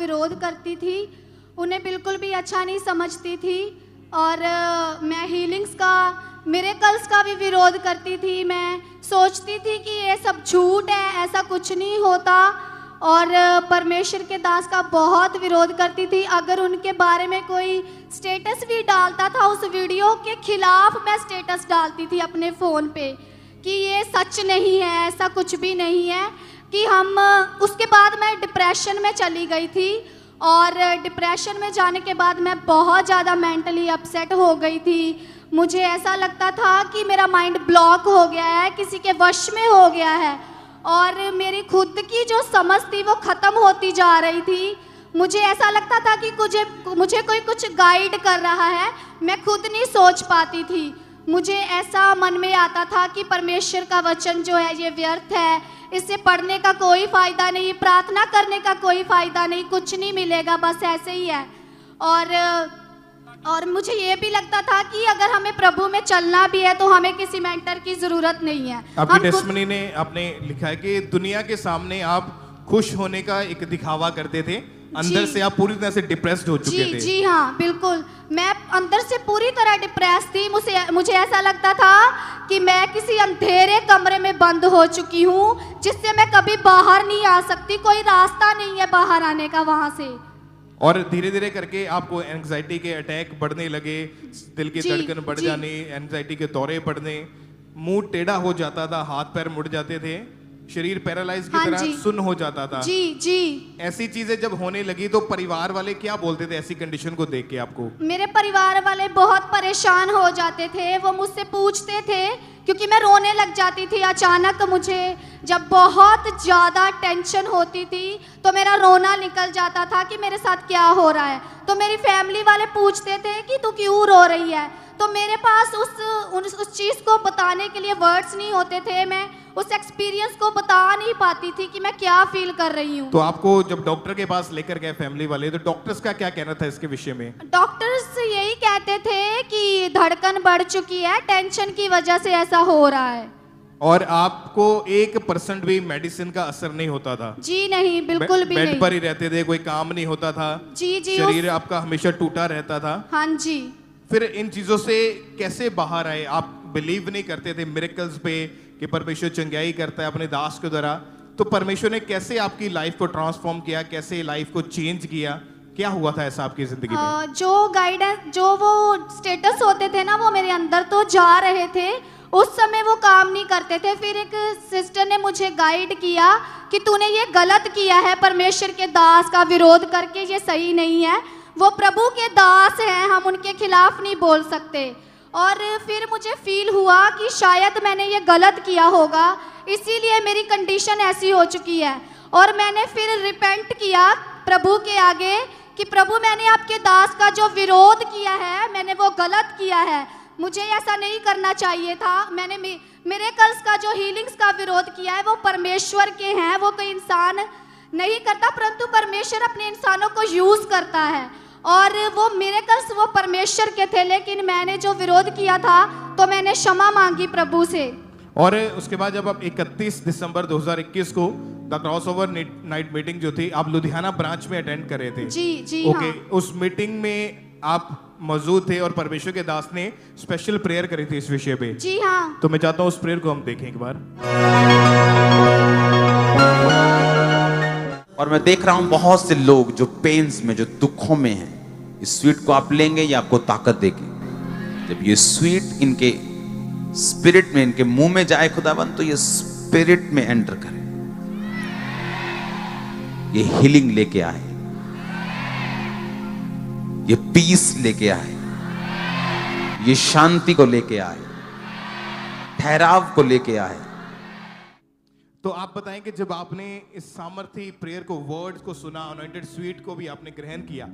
विरोध करती थी, उन्हें बिल्कुल भी अच्छा नहीं समझती थी। और मैं हीलिंग्स का, मिरेकल्स का भी विरोध करती थी। मैं सोचती थी कि ये सब झूठ है, ऐसा कुछ नहीं होता। और परमेश्वर के दास का बहुत विरोध करती थी। अगर उनके बारे में कोई स्टेटस भी डालता था, उस वीडियो के खिलाफ मैं स्टेटस डालती थी अपने फ़ोन पे कि ये सच नहीं है, ऐसा कुछ भी नहीं है। कि हम उसके बाद मैं डिप्रेशन में चली गई थी। और डिप्रेशन में जाने के बाद मैं बहुत ज़्यादा मेंटली अपसेट हो गई थी। मुझे ऐसा लगता था कि मेरा माइंड ब्लॉक हो गया है, किसी के वश में हो गया है। और मेरी खुद की जो समझ थी वो ख़त्म होती जा रही थी। मुझे ऐसा लगता था कि मुझे कोई कुछ गाइड कर रहा है, मैं खुद नहीं सोच पाती थी। मुझे ऐसा मन में आता था कि परमेश्वर का वचन जो है ये व्यर्थ है, इससे पढ़ने का कोई फ़ायदा नहीं, प्रार्थना करने का कोई फ़ायदा नहीं, कुछ नहीं मिलेगा, बस ऐसे ही है। और मुझे ये भी लगता था कि अगर हमें प्रभु में चलना भी है तो हमें किसी मेंटर की ज़रूरत नहीं है। आपकी टेस्टमनी ने आपने लिखा है कि दुनिया के सामने आप खुश होने का एक दिखावा करते थे, अंदर से आप पूरी तरह से डिप्रेस्ड हो चुके थे। जी हाँ, बिल्कुल। मैं अंदर से पूरी तरह डिप्रेस थी। मुझे ऐसा लगता था कि मैं किसी अंधेरे कमरे में बंद हो चुकी हूँ, जिससे मैं कभी बाहर नहीं आ सकती, कोई रास्ता नहीं है बाहर आने का वहाँ से। और धीरे धीरे करके आपको एंजाइटी के अटैक बढ़ने लगे, दिल की धड़कन बढ़ जानी, एंजाइटी के दौरे पड़ने, मुंह टेढ़ा हो जाता था, हाथ पैर मुड़ जाते थे, शरीर पैरालाइज की तरह सुन्न हो जाता था। जी। ऐसी चीजें जब होने लगी तो परिवार वाले क्या बोलते थे ऐसी कंडीशन को देख के आपको? मेरे परिवार वाले बहुत परेशान हो जाते थे। वो मुझसे पूछते थे, क्योंकि मैं रोने लग जाती थी अचानक। मुझे जब बहुत ज़्यादा टेंशन होती थी तो मेरा रोना निकल जाता था कि मेरे साथ क्या हो रहा है। तो मेरी फैमिली वाले पूछते थे कि तू क्यों रो रही है। तो मेरे पास उस चीज़ को बताने के लिए वर्ड्स नहीं होते थे। मैं उस एक्सपीरियंस को बता नहीं पाती थी कि मैं क्या फील कर रही हूँ। तो आपको जब डॉक्टर के पास लेकर गए फैमिली वाले, तो डॉक्टर्स का क्या कहना था इसके विषय में? डॉक्टर्स यही कहते थे कि धड़कन बढ़ चुकी है, टेंशन की वजह से ऐसा हो रहा है। और आपको 1% भी मेडिसिन का असर नहीं होता था? जी नहीं, बिल्कुल भी नहीं। बेड पर ही रहते थे, कोई काम नहीं होता था? जी। शरीर आपका हमेशा टूटा रहता था? हाँ जी। फिर इन चीजों से कैसे बाहर आए? आप बिलीव नहीं करते थे मिरेकल्स पे कि परमेश्वर चंगाई करता है अपने दास के द्वारा, तो परमेश्वर ने कैसे आपकी लाइफ को ट्रांसफॉर्म किया, कैसे लाइफ को चेंज किया? क्या हुआ था ऐसा आपकी जिंदगी में? जो गाइडेंस, जो वो स्टेटस होते थे ना, वो मेरे अंदर तो जा रहे थे, उस समय वो काम नहीं करते थे। फिर एक सिस्टर ने मुझे गाइड किया कि तूने ये गलत किया है, परमेश्वर के दास का विरोध करके, ये सही नहीं है। वो प्रभु के दास हैं, हम उनके खिलाफ नहीं बोल सकते। और फिर मुझे फील हुआ कि शायद मैंने ये गलत किया होगा, इसीलिए मेरी कंडीशन ऐसी हो चुकी है। और मैंने फिर रिपेंट किया प्रभु के आगे कि प्रभु, मैंने आपके दास का जो विरोध किया है, मैंने वो गलत किया है, मुझे ऐसा नहीं करना चाहिए था। मैंने मिरेकल्स का, जो हीलिंग्स का विरोध किया है, वो परमेश्वर के हैं, वो कोई इंसान नहीं करता, परंतु परमेश्वर अपने इंसानों को यूज़ करता है। और वो मिरेकल्स वो परमेश्वर के थे, लेकिन मैंने जो विरोध किया था तो मैंने क्षमा मांगी प्रभु से। और उसके बाद जब आप 31 दिसंबर 2021 को द क्रॉसओवर नाइट मीटिंग जो थी, आप लुधियाना ब्रांच में अटेंड कर रहे थे? जी ओके। हाँ। उस मीटिंग में आप मौजूद थे और परमेश्वर के दास ने स्पेशल प्रेयर करी थी इस विषय पे। जी हाँ। तो मैं चाहता हूँ उस प्रेयर को हम देखें एक बार। और मैं देख रहा हूं बहुत से लोग जो पेन्स में, जो दुखों में हैं, इस स्वीट को आप लेंगे, ये आपको ताकत देगी। जब ये स्वीट इनके स्पिरिट में, इनके मुंह में जाए खुदावन, तो ये स्पिरिट में एंटर करे, ये हीलिंग लेके आए, ये पीस लेके आए, ये शांति को लेके आए, ठहराव को लेके आए। तो आप बताएं कि जब आपने इस सामर्थी प्रेयर को, वर्ड्स को सुना, अनॉइंटेड स्वीट को भी आपने ग्रहण किया,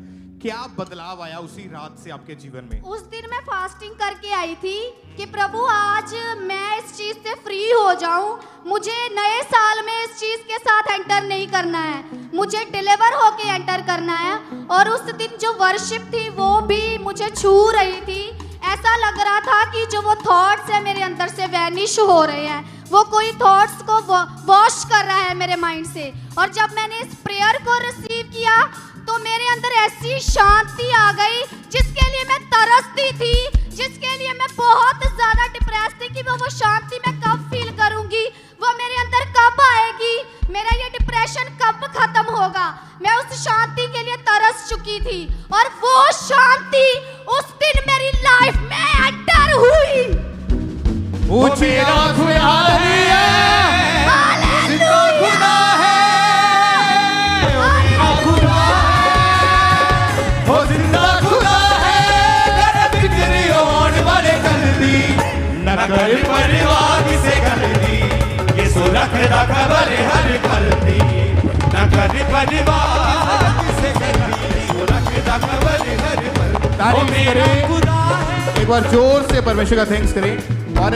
क्या बदलाव आया उसी रात से आपके जीवन में? उस दिन मैं फास्टिंग करके आई थी कि प्रभु, आज मैं इस चीज से फ्री हो जाऊं, मुझे नए साल में इस चीज के साथ एंटर नहीं करना है, मुझे डिलीवर होके एंटर करना है। और उस दिन जो वर्शिप थी वो भी मुझे छू रही थी। ऐसा लग रहा था कि जो वो थॉट्स है मेरे अंदर से वैनिश हो रहे हैं, वो कोई थॉट्स को वॉश कर रहा है मेरे माइंड से। और जब मैंने इस प्रेयर को रिसीव किया तो अंदर ऐसी शांति आ गई जिसके लिए मैं तरसती थी, जिसके लिए मैं बहुत ज्यादा डिप्रेस थी कि वो शांति मैं कब फील करूंगी, वो मेरे अंदर कब आएगी, मेरा ये डिप्रेशन कब खत्म होगा। मैं उस शांति के लिए तरस चुकी थी और वो शांति उस दिन मेरी लाइफ में एंटर हुई। ऊंची आवाज में हालेलुया, जिंदा खुदा है, खुदा है, वो जिंदा खुदा है। कर बिगड़ी होने वाले कर दी, न कर परिवार से कर दी, ये सो रख खबर हर कर दी, न कर परिवार से कर दी, सो रख खबर हर कर दी। एक बार जोर से परमेश्वर का थैंक्स करें। और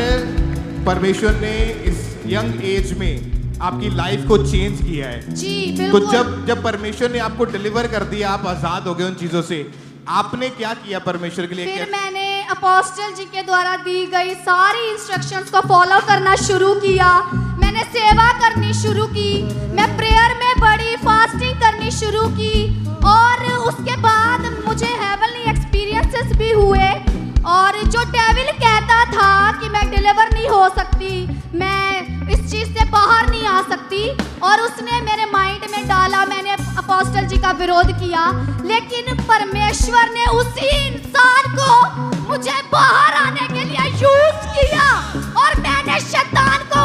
परमेश्वर ने इस यंग एज में आपकी लाइफ को चेंज किया है। जी तो बिल्कुल। जब परमेश्वर ने आपको डिलीवर कर दिया, आप आजाद हो गए उन चीजों से, आपने क्या किया परमेश्वर के लिए? फिर मैंने अपोस्टल जी के द्वारा दी गई सारी इंस्ट्रक्शंस को फॉलो करना शुरू किया। मैंने सेवा करनी शुरू की, मैं प्रेयर में बड़ी, फास्टिंग करनी शुरू की और उसके बाद मुझे हेवनली एक्सपीरियंसेस भी हुए। और जो डेविल कहता था कि मैं डिलीवर नहीं हो सकती, मैं इस चीज से बाहर नहीं आ सकती, और उसने मेरे माइंड में डाला, मैंने अपोस्टल जी का विरोध किया, लेकिन परमेश्वर ने उसी इंसान को मुझे बाहर आने के लिए यूज किया और मैंने शैतान को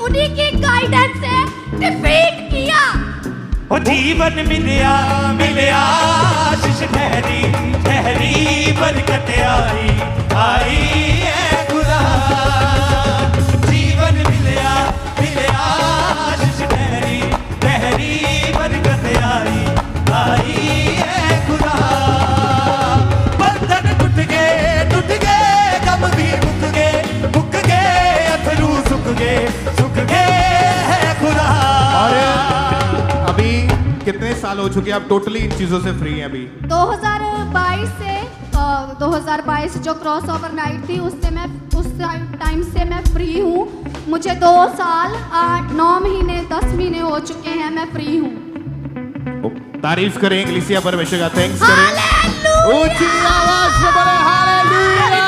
उन्हीं की गाइडेंस से डिफीट किया। ओ जीवन मिलिया मिलिया, आशीष ठहरी ठहरी, बरकत आई आई है खुदा। जीवन मिलिया मिलिया, आशीष ठहरी ठहरी, बरकत आई आई है खुदा। बंधन टूट गए गम भी मुक गए अथरू सुख गए है खुदा। और अभी कितने साल हो चुके हैं आप टोटली इन चीजों से फ्री हैं? अभी 2022 जो क्रॉस ओवर नाइट थी उससे मैं उस टाइम से मैं फ्री हूँ। मुझे 2 साल 8-9 महीने 10 महीने हो चुके हैं, मैं फ्री हूँ। तारीफ करें इग्लेसिया परमेश्वर का, थैंक्स करें। हालेलुया! ऊंची आवाज से बोले हालेलुया।